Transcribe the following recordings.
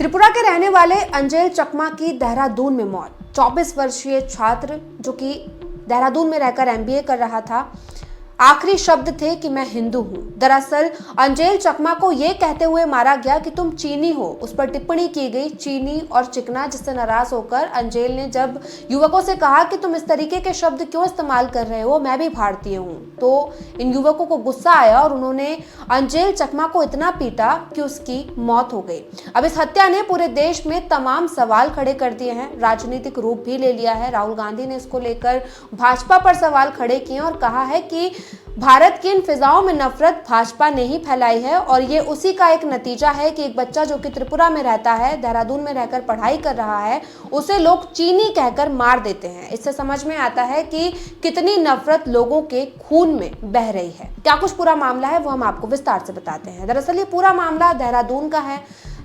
त्रिपुरा के रहने वाले अंजेल चकमा की देहरादून में मौत। 24 वर्षीय छात्र जो कि देहरादून में रहकर एमबीए कर रहा था, आखिरी शब्द थे कि मैं हिंदू हूं। दरअसल अंजेल चकमा को यह कहते हुए मारा गया कि तुम चीनी हो। उस पर टिप्पणी की गई चीनी और चिकना, जिससे नाराज होकर अंजेल ने जब युवकों से कहा कि तुम इस तरीके के शब्द क्यों इस्तेमाल कर रहे हो, मैं भी भारतीय हूं, तो इन युवकों को गुस्सा आया और उन्होंने अंजेल चकमा को इतना पीटा कि उसकी मौत हो गई। अब इस हत्या ने पूरे देश में तमाम सवाल खड़े कर दिए हैं, राजनीतिक रूप भी ले लिया है। राहुल गांधी ने इसको लेकर भाजपा पर सवाल खड़े किए और कहा है कि भारत की इन फिजाओं में नफरत भाजपा ने ही फैलाई है और ये उसी का एक नतीजा है कि एक बच्चा जो कि त्रिपुरा में रहता है, देहरादून में रहकर पढ़ाई कर रहा है, उसे लोग चीनी कहकर मार देते हैं। इससे समझ में आता है कि कितनी नफरत लोगों के खून में बह रही है। क्या कुछ पूरा मामला है वो हम आपको विस्तार से बताते हैं। दरअसल ये पूरा मामला देहरादून का है।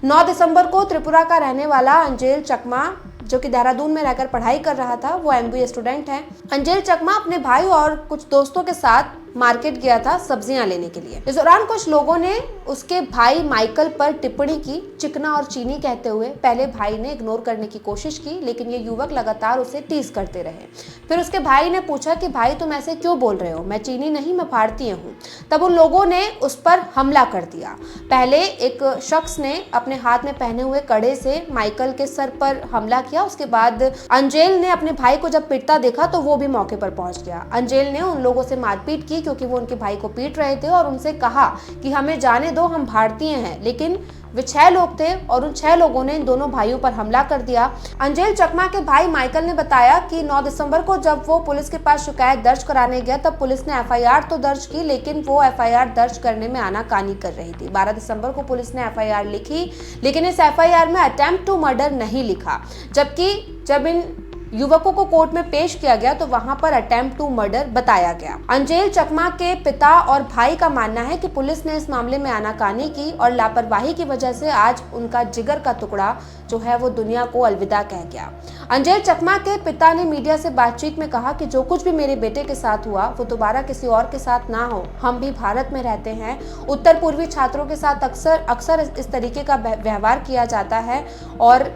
9 दिसंबर को त्रिपुरा का रहने वाला अंजेल चकमा जो कि देहरादून में रहकर पढ़ाई कर रहा था, वो एमबीए स्टूडेंट है। अंजेल चकमा अपने भाई और कुछ दोस्तों के साथ मार्केट गया था सब्जियां लेने के लिए। इस दौरान कुछ लोगों ने उसके भाई माइकल पर टिप्पणी की, चिकना और चीनी कहते हुए। पहले भाई ने इग्नोर करने की कोशिश की, लेकिन ये युवक लगातार उसे टीज करते रहे। फिर उसके भाई ने पूछा कि भाई तुम ऐसे क्यों बोल रहे हो, मैं चीनी नहीं, मैं भारतीय हूँ। तब उन लोगों ने उस पर हमला कर दिया। पहले एक शख्स ने अपने हाथ में पहने हुए कड़े से माइकल के सर पर हमला किया। उसके बाद अंजेल ने अपने भाई को जब पिटता देखा तो वो भी मौके पर पहुंच गया। अंजेल ने उन लोगों से मारपीट की क्योंकि वो उनके भाई को पीट रहे थे और उनसे कहा कि हमें जाने दो, हम भारतीय हैं। लेकिन वे 6 लोग थे और उन 6 लोगों ने इन दोनों भाइयों पर हमला कर दिया। अंजेल चकमा के भाई माइकल ने बताया कि 9 दिसंबर को जब वो पुलिस के पास शिकायत दर्ज कराने गया, तब पुलिस ने एफआईआर तो दर्ज की, लेकिन वो एफआईआर दर्ज करने में आनाकानी कर रही थी। 12 दिसंबर को पुलिस ने एफआईआर लिखी, लेकिन इस एफआईआर में अटेम्प्ट टू मर्डर नहीं लिखा, जबकि जब इन युवकों को कोर्ट में पेश किया गया तो वहां पर अटेम्प्ट टू मर्डर बताया गया। अंजेल चकमा के पिता और भाई का मानना है कि पुलिस ने इस मामले में आनाकानी की और लापरवाही की वजह से आज उनका जिगर का टुकड़ा जो है वो दुनिया को अलविदा कह गया। अंजेल चकमा के पिता ने मीडिया से बातचीत में कहा कि जो कुछ भी मेरे बेटे के साथ हुआ वो दोबारा किसी और के साथ ना हो। हम भी भारत में रहते हैं, उत्तर पूर्वी छात्रों के साथ अक्सर इस तरीके का व्यवहार किया जाता है और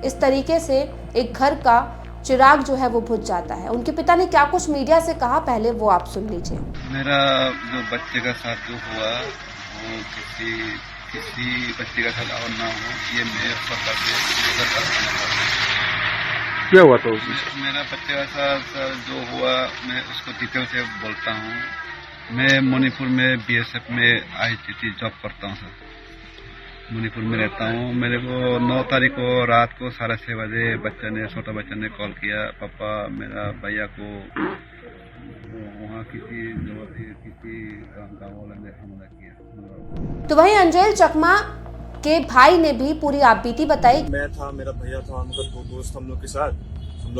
इस तरीके से एक घर का चिराग जो है वो बुझ जाता है। उनके पिता ने क्या कुछ मीडिया से कहा, पहले वो आप सुन लीजिए। मेरा जो बच्चे का साथ जो हुआ वो किसी बच्चे का साथ और ना हो, ये मैं सरकार से क्या हुआ तो मेरा बच्चे का साथ जो हुआ मैं उसको डिटेल से बोलता हूँ। मैं मणिपुर में बीएसएफ में आईटीटी जॉब करता हूँ सर, मणिपुर में रहता हूँ। मेरे को 9 तारीख को रात को 6:30 बजे छोटा बच्चा ने कॉल किया, पापा मेरा भैया को वहाँ किसी गाँव वाले ने हमला किया। तो वहीं अंजेल चकमा के भाई ने भी पूरी आपबीती बताई। मैं था, मेरा भैया था, हम लोग 2 दोस्त हम लोग के साथ हम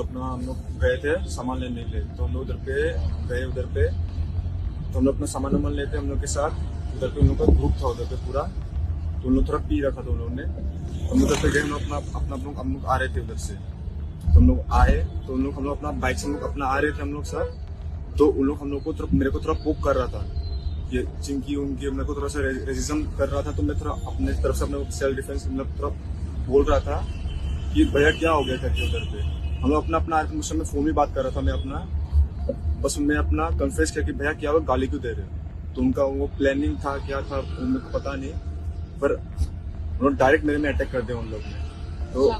लोग गए थे सामान लेने के लिए। तो हम लोग उधर पे तो हम लोग अपना सामान लेते हम लोग के साथ। उधर पे उन लोग का ग्रुप था उधर पे पूरा, तो उन लोग थोड़ा पी रखा था उन लोगों ने। हम उधर पे गए, हम लोग आ रहे थे उधर से। तो हम लोग आए तो हम लोग अपना बाइक से अपना आ रहे थे हम लोग सर। तो उन लोग हम लोग को मेरे को थोड़ा पोक कर रहा था, ये चिंकी उनकी मेरे को थोड़ा सा रेजिज्म कर रहा था। तो मैं थोड़ा अपने तरफ से अपने सेल्फ डिफेंस मतलब थोड़ा बोल रहा था कि भैया क्या हो गया करके। उधर पे हम लोग अपना उस समय फोन में बात कर रहा था मैं अपना, बस मैं अपना कन्फेस किया कि भैया क्या हुआ, गाली क्यों दे रहे हो। तो उनका वो प्लानिंग था क्या था मेरे को पता नहीं, पर उन्होंने डायरेक्ट मेरे में अटैक कर दिया उन लोग ने। तो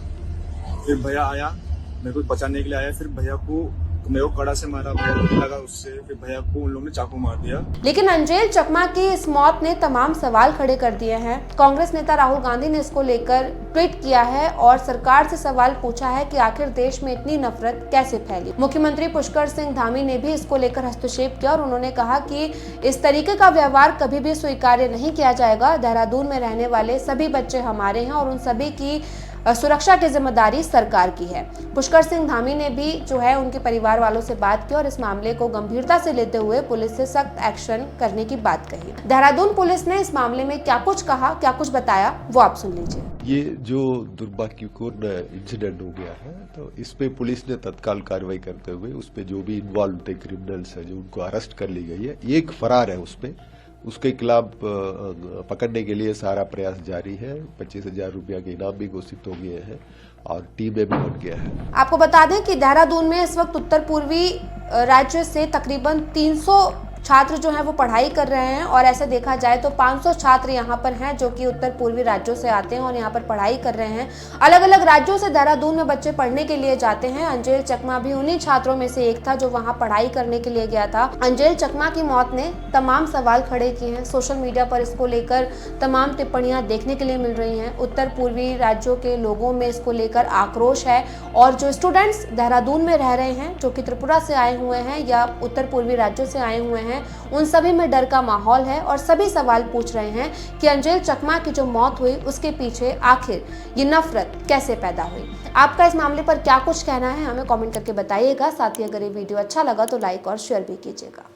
फिर भैया आया मेरे को बचाने के लिए आया, फिर भैया को मेरे को कड़ा से मारा, भैया को लगा उससे, फिर भैया को उन लोगों ने चाकू मार दिया। लेकिन अंजेल चकमा की इस मौत ने तमाम सवाल खड़े कर दिए हैं। कांग्रेस नेता राहुल गांधी ने इसको लेकर ट्वीट किया है और सरकार से सवाल पूछा है कि आखिर देश में इतनी नफरत कैसे फैली। मुख्यमंत्री पुष्कर सिंह धामी ने भी इसको लेकर हस्तक्षेप किया और उन्होंने कहा कि इस तरीके का व्यवहार कभी भी स्वीकार्य नहीं किया जाएगा। देहरादून में रहने वाले सभी बच्चे हमारे हैं और उन सभी की सुरक्षा की जिम्मेदारी सरकार की है। पुष्कर सिंह धामी ने भी जो है उनके परिवार वालों से बात की और इस मामले को गंभीरता से लेते हुए पुलिस से सख्त एक्शन करने की बात कही। देहरादून पुलिस ने इस मामले में क्या कुछ कहा, क्या कुछ बताया, वो आप सुन लीजिए। ये जो दुर्भाग्यपूर्ण इंसिडेंट हो गया है, तो इस पे पुलिस ने तत्काल कार्रवाई करते हुए उस पे जो भी इन्वॉल्व थे क्रिमिनल्स है जो उनको अरेस्ट कर ली गई है। एक फरार है उस पे, उसके खिलाफ पकड़ने के लिए सारा प्रयास जारी है। 25,000 रुपया के इनाम भी घोषित हो गए हैं और टीम में भी बन गया है। आपको बता दें कि देहरादून में इस वक्त उत्तर पूर्वी राज्य से तकरीबन 300 छात्र जो हैं वो पढ़ाई कर रहे हैं और ऐसे देखा जाए तो 500 छात्र यहाँ पर हैं जो कि उत्तर पूर्वी राज्यों से आते हैं और यहाँ पर पढ़ाई कर रहे हैं। अलग अलग राज्यों से देहरादून में बच्चे पढ़ने के लिए जाते हैं। अंजेल चकमा भी उन्हीं छात्रों में से एक था जो वहाँ पढ़ाई करने के लिए गया था। अंजेल चकमा की मौत ने तमाम सवाल खड़े किए हैं। सोशल मीडिया पर इसको लेकर तमाम टिप्पणियां देखने के लिए मिल रही हैं। उत्तर पूर्वी राज्यों के लोगों में इसको लेकर आक्रोश है और जो स्टूडेंट्स देहरादून में रह रहे हैं जो कि त्रिपुरा से आए हुए हैं या उत्तर पूर्वी राज्यों से आए हुए हैं, उन सभी में डर का माहौल है और सभी सवाल पूछ रहे हैं कि अंजेल चकमा की जो मौत हुई उसके पीछे आखिर ये नफरत कैसे पैदा हुई। आपका इस मामले पर क्या कुछ कहना है हमें कमेंट करके बताइएगा। साथ ही अगर ये वीडियो अच्छा लगा तो लाइक और शेयर भी कीजिएगा।